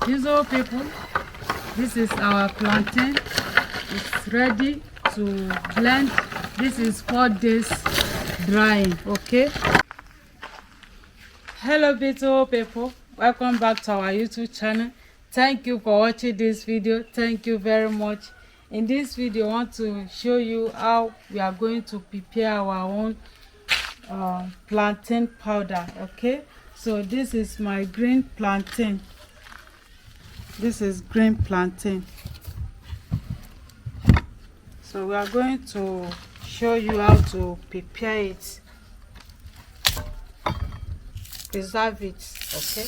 Usual people, this is our plantain. It's ready to blend. This is 4 days drying. Okay. Hello beautiful people, welcome back to our YouTube channel. Thank you for watching this video. Thank you very much. In this video, I want to show you how we are going to prepare our own plantain powder. Okay, so this is my green plantain. This is green plantain. So we are going to show you how to prepare it, preserve it. Okay,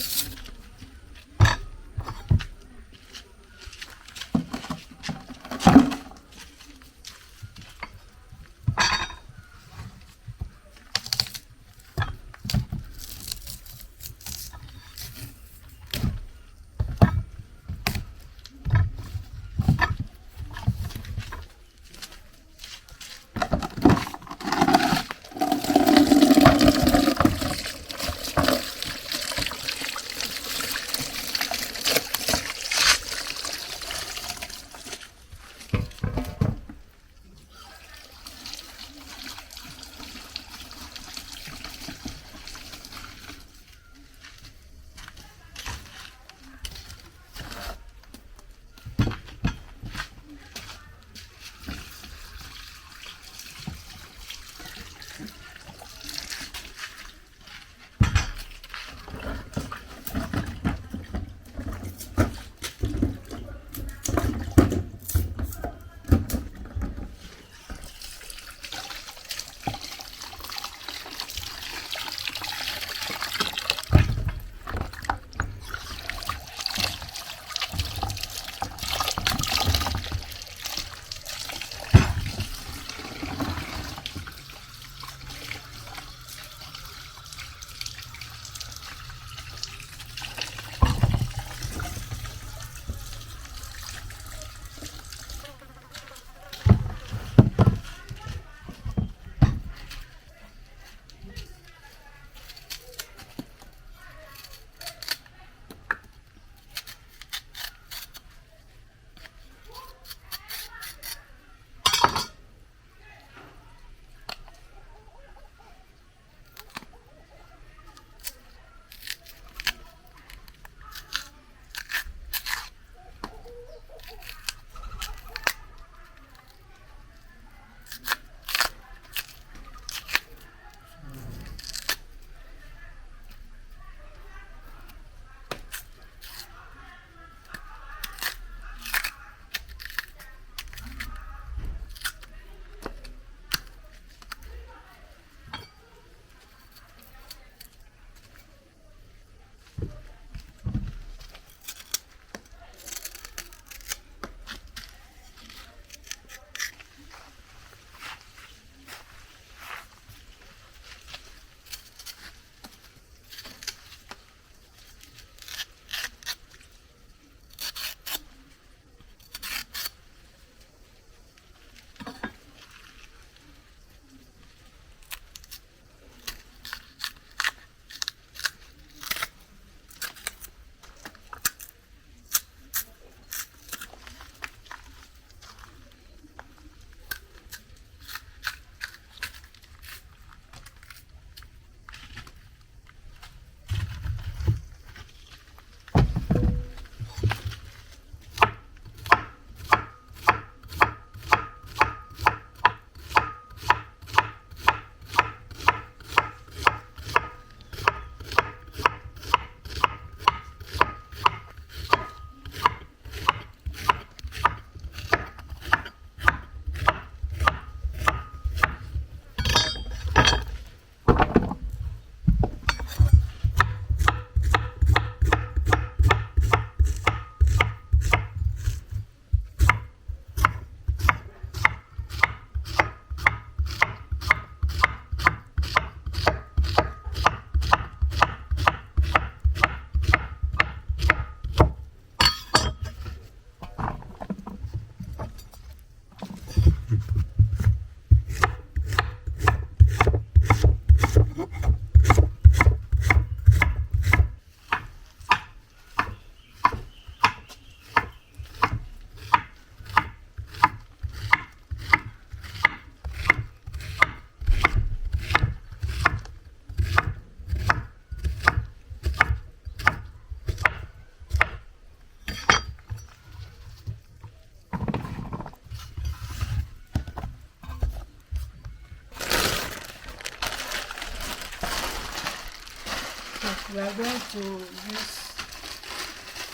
we are going to use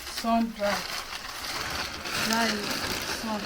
sun dry. Dry sun.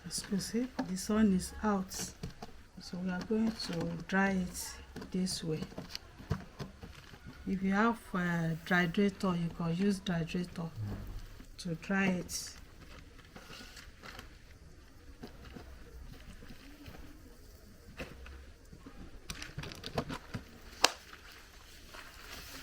As you see, the sun is out, so we are going to dry it this way. If you have a hydrator, you can use hydrator to dry it.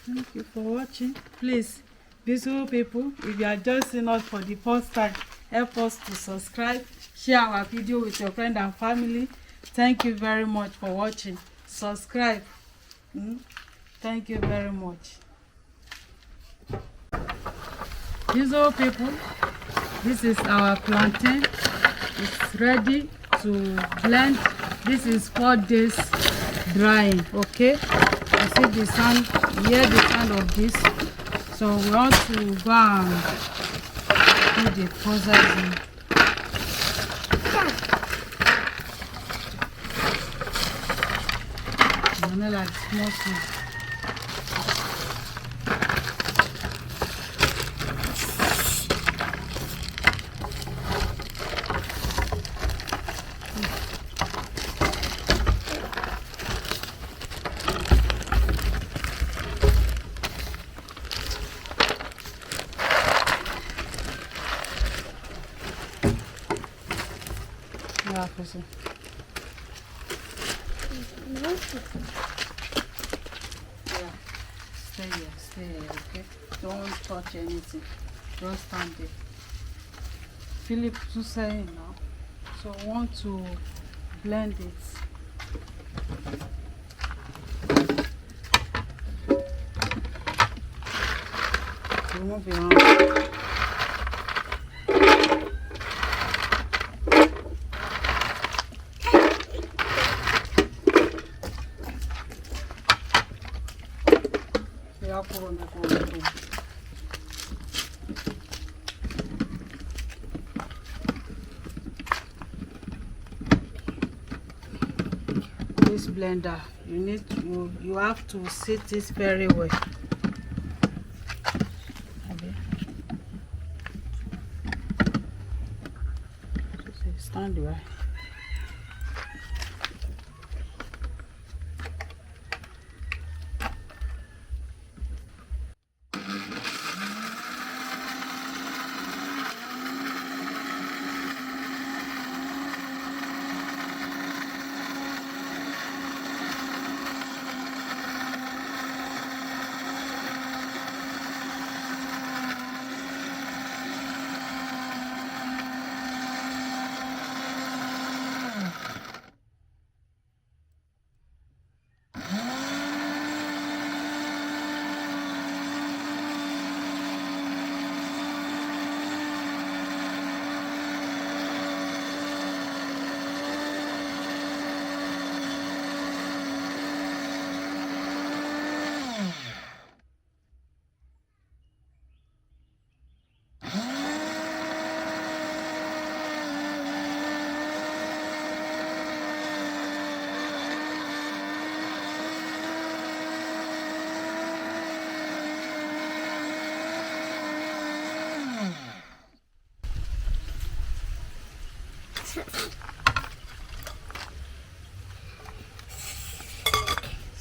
Thank you for watching. Please, beautiful people, if you are just seeing us for the first time, help us to subscribe, share our video with your friend and family. Thank you very much for watching. Subscribe. Thank you very much. Beautiful people, this is our plantain. It's ready to blend. This is 4 days drying. Okay, you see the sound, you hear the sound of this. So we want to go and do the processing. Like small things. Yeah, person. Stay here, okay? Don't touch anything. Just stand there. Philip to say now. So I want to blend it. Remove your hand. This blender, you have to sit it very well. Okay. Stand right.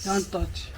Don't touch.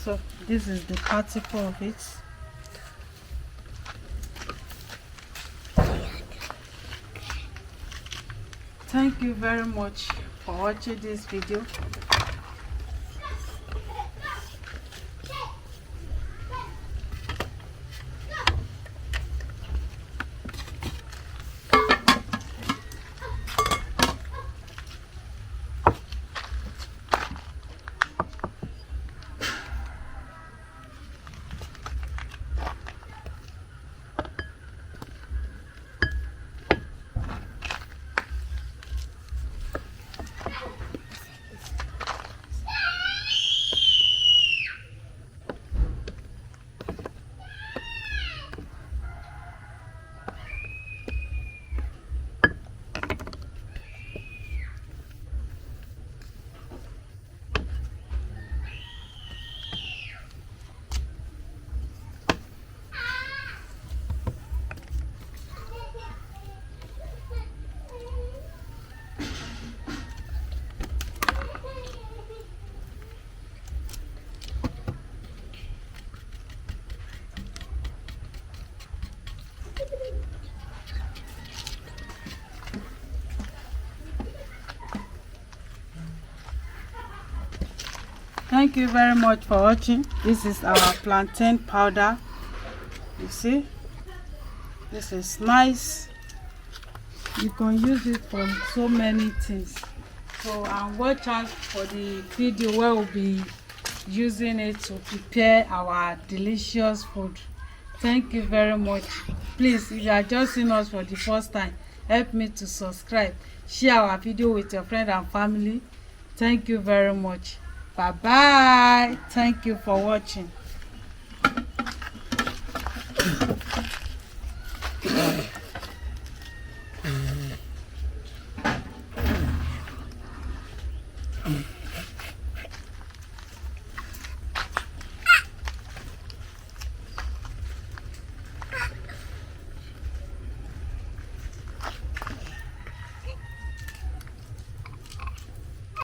So this is the particle of it. Thank you very much for watching this video. Thank you very much for watching. This is our plantain powder. You see, this is nice. You can use it for so many things. So and watch out for the video where we'll be using it to prepare our delicious food. Thank you very much. Please, if you are just seeing us for the first time, help me to subscribe, share our video with your friend and family. Thank you very much. Bye bye. Thank you for watching.